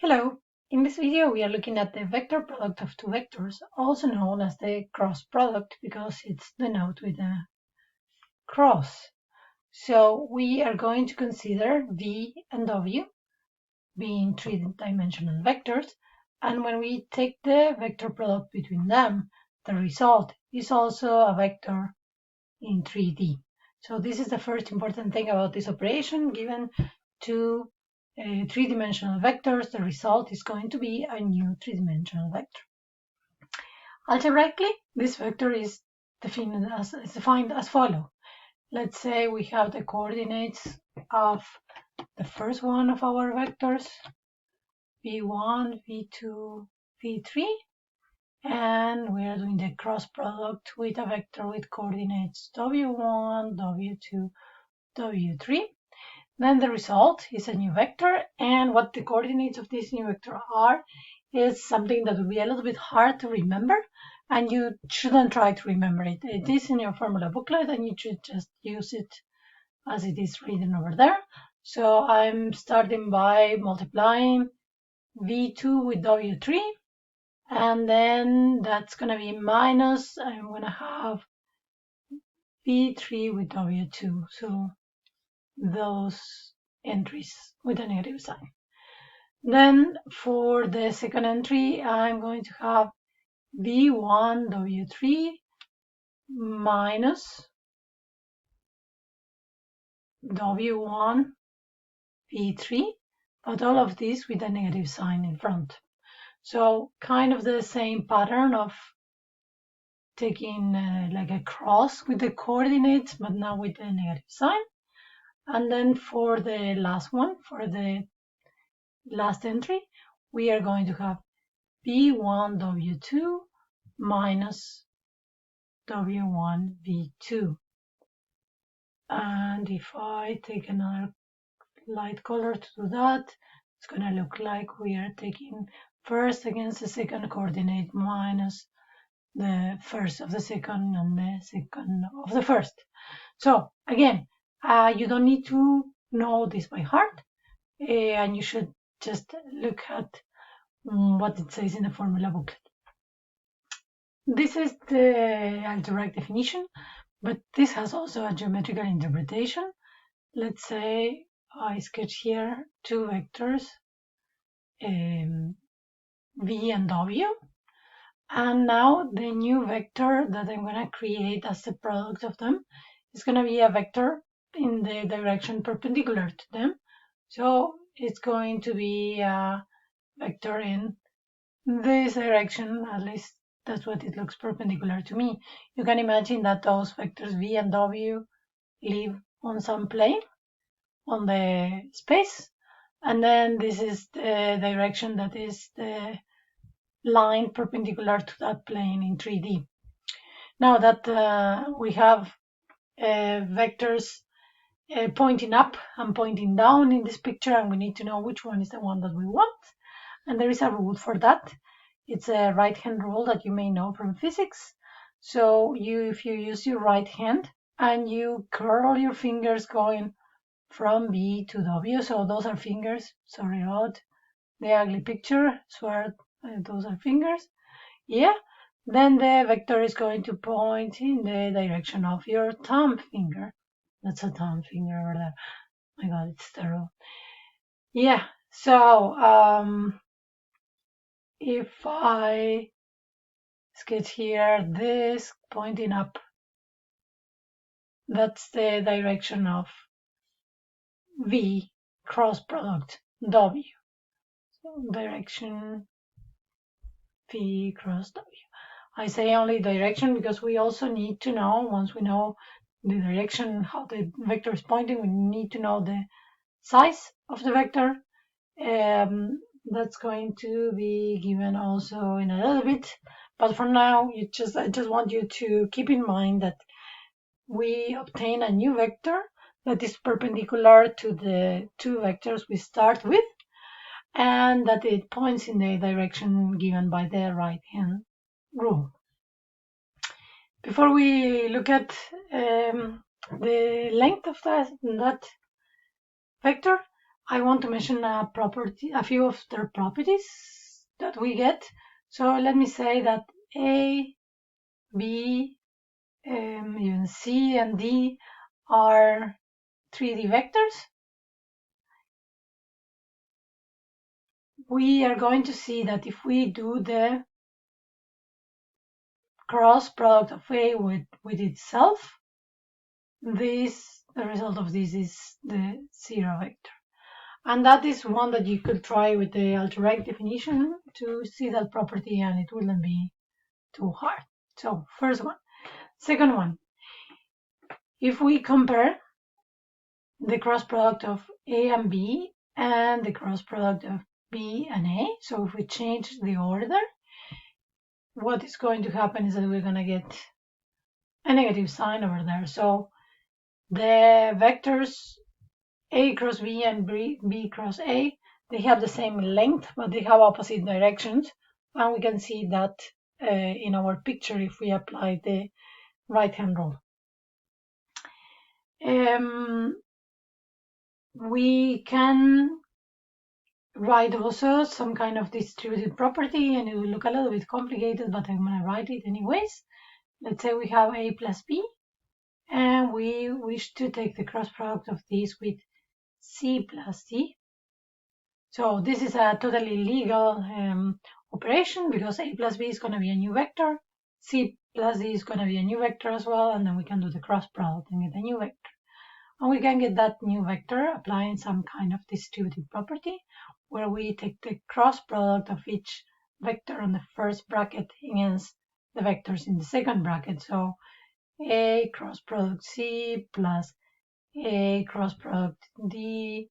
Hello! In this video we are looking at the vector product of two vectors, also known as the cross product because it's denoted with a cross. So we are going to consider v and w being three-dimensional vectors, and when we take the vector product between them, the result is also a vector in 3D. So this is the first important thing about this operation. Given two three-dimensional vectors, the result is going to be a new three-dimensional vector. Algebraically, this vector is defined as follows. Let's say we have the coordinates of the first one of our vectors, v1, v2, v3, and we are doing the cross product with a vector with coordinates w1, w2, w3. Then the result is a new vector, and what the coordinates of this new vector are is something that will be a little bit hard to remember, and you shouldn't try to remember it. It is in your formula booklet, and you should just use it as it is written over there. So I'm starting by multiplying v2 with w3, and then that's going to be minus, I'm going to have v3 with w2. So those entries with a negative sign. Then for the second entry, I'm going to have v1 w3 minus w1 v3, but all of this with a negative sign in front. So kind of the same pattern of taking like a cross with the coordinates, but now with a negative sign. And then for the last one, for the last entry, we are going to have v1 w2 minus w1 v2. And if I take another light color to do that, it's going to look like we are taking first against the second coordinate minus the first of the second and the second of the first. So again, you don't need to know this by heart, and you should just look at what it says in the formula booklet. This is the algebraic definition, but this has also a geometrical interpretation. Let's say I sketch here two vectors, v and w, and now the new vector that I'm going to create as the product of them is going to be a vector in the direction perpendicular to them. So it's going to be a vector in this direction, at least that's what it looks perpendicular to me. You can imagine that those vectors v and w live on some plane on the space, and then this is the direction that is the line perpendicular to that plane in 3D. Now that we have vectors pointing up and pointing down in this picture, and we need to know which one is the one that we want, and there is a rule for that. It's a right hand rule that you may know from physics. So if you use your right hand and you curl your fingers going from V to W, so those are fingers, sorry about the ugly picture, swear those are fingers, yeah, then the vector is going to point in the direction of your thumb finger. That's a thumb finger over there. My God, it's terrible. Yeah, so if I sketch here this pointing up, that's the direction of V cross product W. So direction V cross W. I say only direction because we also need to know, once we know the direction, how the vector is pointing, we need to know the size of the vector. That's going to be given also in a little bit. But for now, I just want you to keep in mind that we obtain a new vector that is perpendicular to the two vectors we start with, and that it points in the direction given by the right-hand rule. Before we look at the length of that vector, I want to mention a few of their properties that we get. So let me say that A, B, even C and D are 3D vectors. We are going to see that if we do the cross product of A with itself, the result of this is the zero vector. And that is one that you could try with the algebraic definition to see that property, and it wouldn't be too hard. So first one. Second one, if we compare the cross product of A and B and the cross product of B and A, so if we change the order, what is going to happen is that we're going to get a negative sign over there. So the vectors A cross B and B cross A, they have the same length, but they have opposite directions. And we can see that in our picture if we apply the right-hand rule. We can write also some kind of distributed property, and it will look a little bit complicated, but I'm going to write it anyways. Let's say we have A plus B, and we wish to take the cross product of this with C plus D. So this is a totally legal operation because A plus B is going to be a new vector, C plus D is going to be a new vector as well, and then we can do the cross product and get a new vector. And we can get that new vector applying some kind of distributive property where we take the cross product of each vector on the first bracket against the vectors in the second bracket. So A cross product C plus A cross product D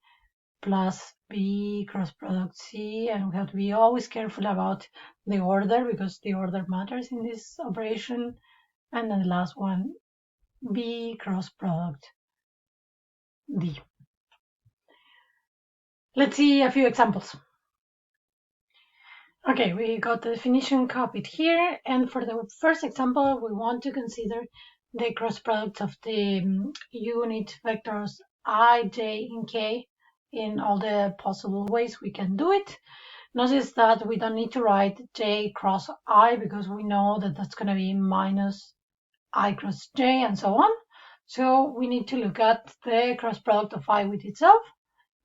plus B cross product C, and we have to be always careful about the order because the order matters in this operation. And then the last one, B cross product D. Let's see a few examples. Okay, we got the definition copied here, and for the first example, we want to consider the cross product of the unit vectors I, j, and k in all the possible ways we can do it. Notice that we don't need to write j cross I because we know that that's going to be minus I cross j and so on. So we need to look at the cross product of I with itself.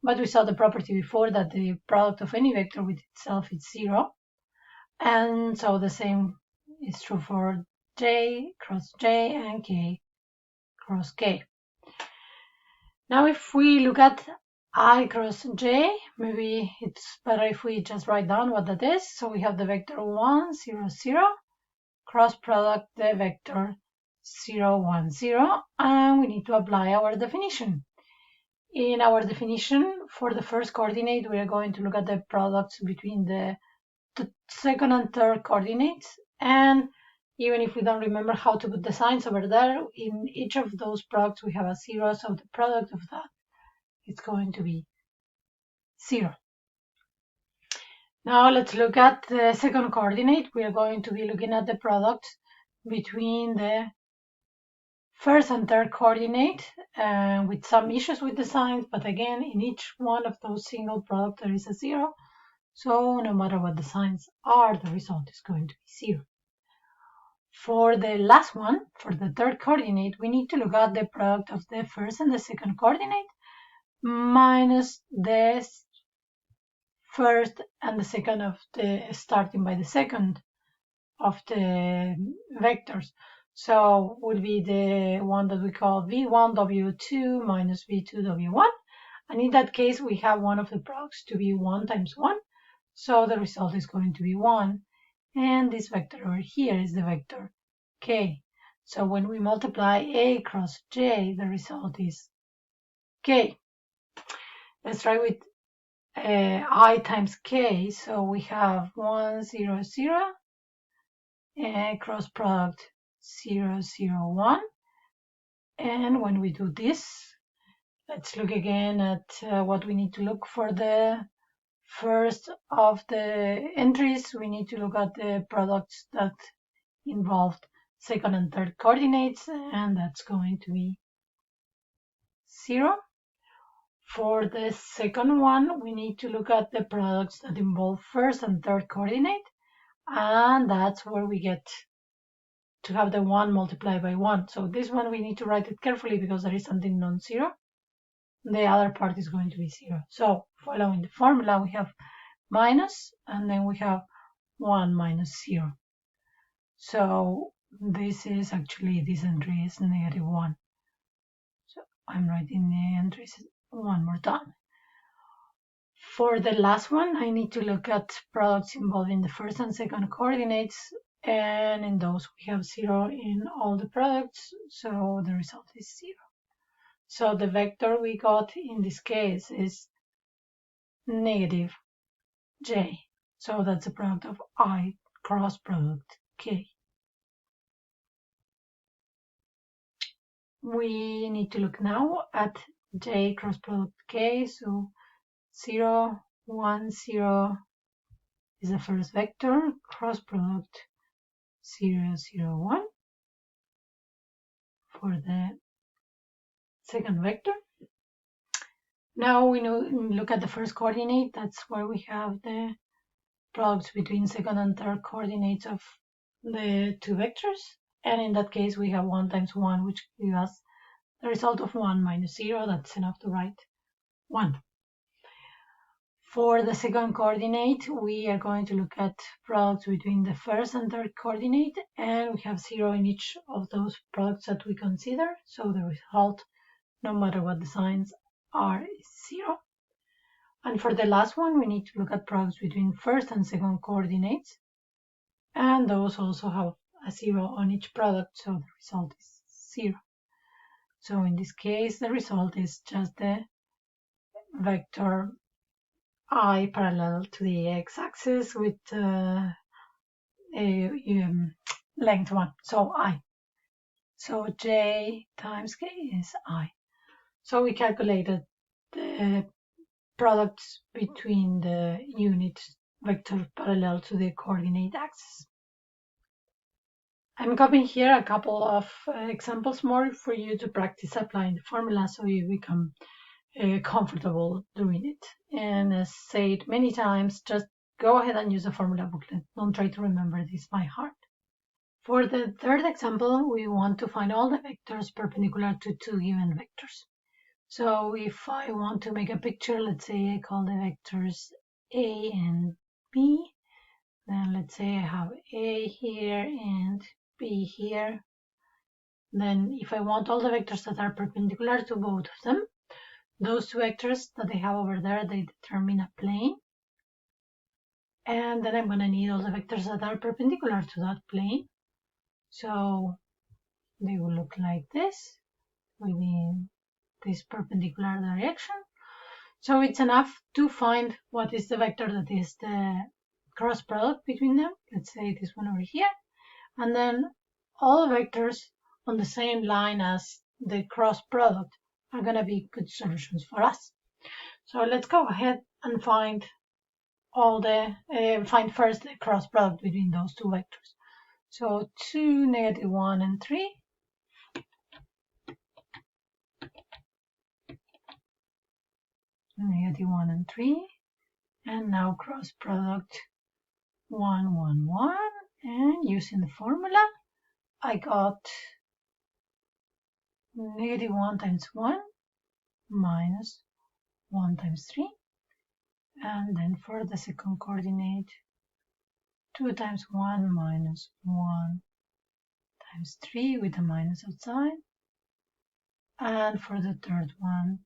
But we saw the property before that the product of any vector with itself is 0. And so the same is true for j cross j and k cross k. Now if we look at I cross j, maybe it's better if we just write down what that is. So we have the vector 1, 0, 0, cross product the vector 0, 1, 0, and we need to apply our definition. In our definition, for the first coordinate, we are going to look at the products between the second and third coordinates. And even if we don't remember how to put the signs over there, in each of those products, we have a 0. So the product of that is going to be 0. Now let's look at the second coordinate. We are going to be looking at the product between the first and third coordinate with some issues with the signs, but again, in each one of those single products, there is a 0. So no matter what the signs are, the result is going to be 0. For the last one, for the third coordinate, we need to look at the product of the first and the second coordinate minus the first and the second of the starting by the second of the vectors. So would be the one that we call V1W2 minus V2W1. And in that case, we have one of the products to be 1 times 1. So the result is going to be 1. And this vector over here is the vector k. So when we multiply A cross J, the result is k. Let's try with I times k. So we have 1, 0, 0. Cross product 0, 0, 1. And when we do this, let's look again at what we need to look for the first of the entries. We need to look at the products that involved second and third coordinates, and that's going to be 0. For the second one, we need to look at the products that involve first and third coordinate, and that's where we get to have the 1 multiplied by 1. So this one we need to write it carefully because there is something non-zero. The other part is going to be 0. So following the formula, we have minus, and then we have 1 minus 0. So this is actually, this entry is -1. So I'm writing the entries one more time. For the last one, I need to look at products involving the first and second coordinates, and in those we have 0 in all the products, so the result is 0. So the vector we got in this case is -j. So that's the product of I cross product k. We need to look now at j cross product k. So 0, 1, 0 is the first vector, cross product 0, 0, 1 for the second vector. Now we look at the first coordinate. That's where we have the products between second and third coordinates of the two vectors. And in that case, we have 1 times 1, which gives us the result of 1 minus 0. That's enough to write 1. For the second coordinate, we are going to look at products between the first and third coordinate, and we have 0 in each of those products that we consider. So the result, no matter what the signs are, is 0. And for the last one, we need to look at products between first and second coordinates, and those also have a 0 on each product, so the result is 0. So in this case, the result is just the vector I parallel to the x-axis with length 1, so I. So j times k is I. So we calculated the products between the unit vector parallel to the coordinate axis. I'm copying here a couple of examples more for you to practice applying the formula so you become comfortable doing it. And as said many times, just go ahead and use the formula booklet. Don't try to remember this by heart. For the third example, we want to find all the vectors perpendicular to two given vectors. So if I want to make a picture, let's say I call the vectors A and B. Then let's say I have A here and B here. Then if I want all the vectors that are perpendicular to both of them, those two vectors that they have over there, they determine a plane. And then I'm going to need all the vectors that are perpendicular to that plane. So they will look like this, within this perpendicular direction. So it's enough to find what is the vector that is the cross product between them. Let's say this one over here. And then all vectors on the same line as the cross product are going to be good solutions for us. So let's go ahead and find find first the cross product between those two vectors. So 2, -1, and 3. -1 and 3. And now cross product 1, 1, 1. And using the formula, I got -1 times 1 minus 1 times 3. And then for the second coordinate, 2 times 1 minus 1 times 3 with a minus outside. And for the third one,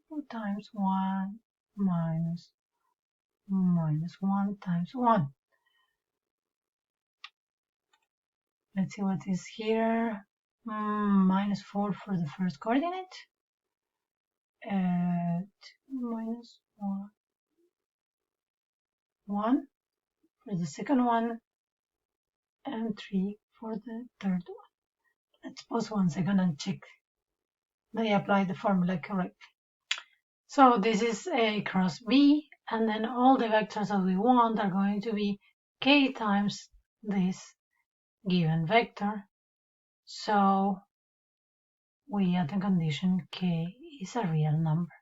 2 times 1 minus 1 times 1. Let's see what is here. -4 for the first coordinate. 2 minus 1. 1 for the second one, and 3 for the third one. Let's pause 1 second and check they apply the formula correctly. So this is A cross B, and then all the vectors that we want are going to be k times this given vector. So we have the condition k is a real number.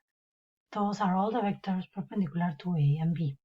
Those are all the vectors perpendicular to A and B.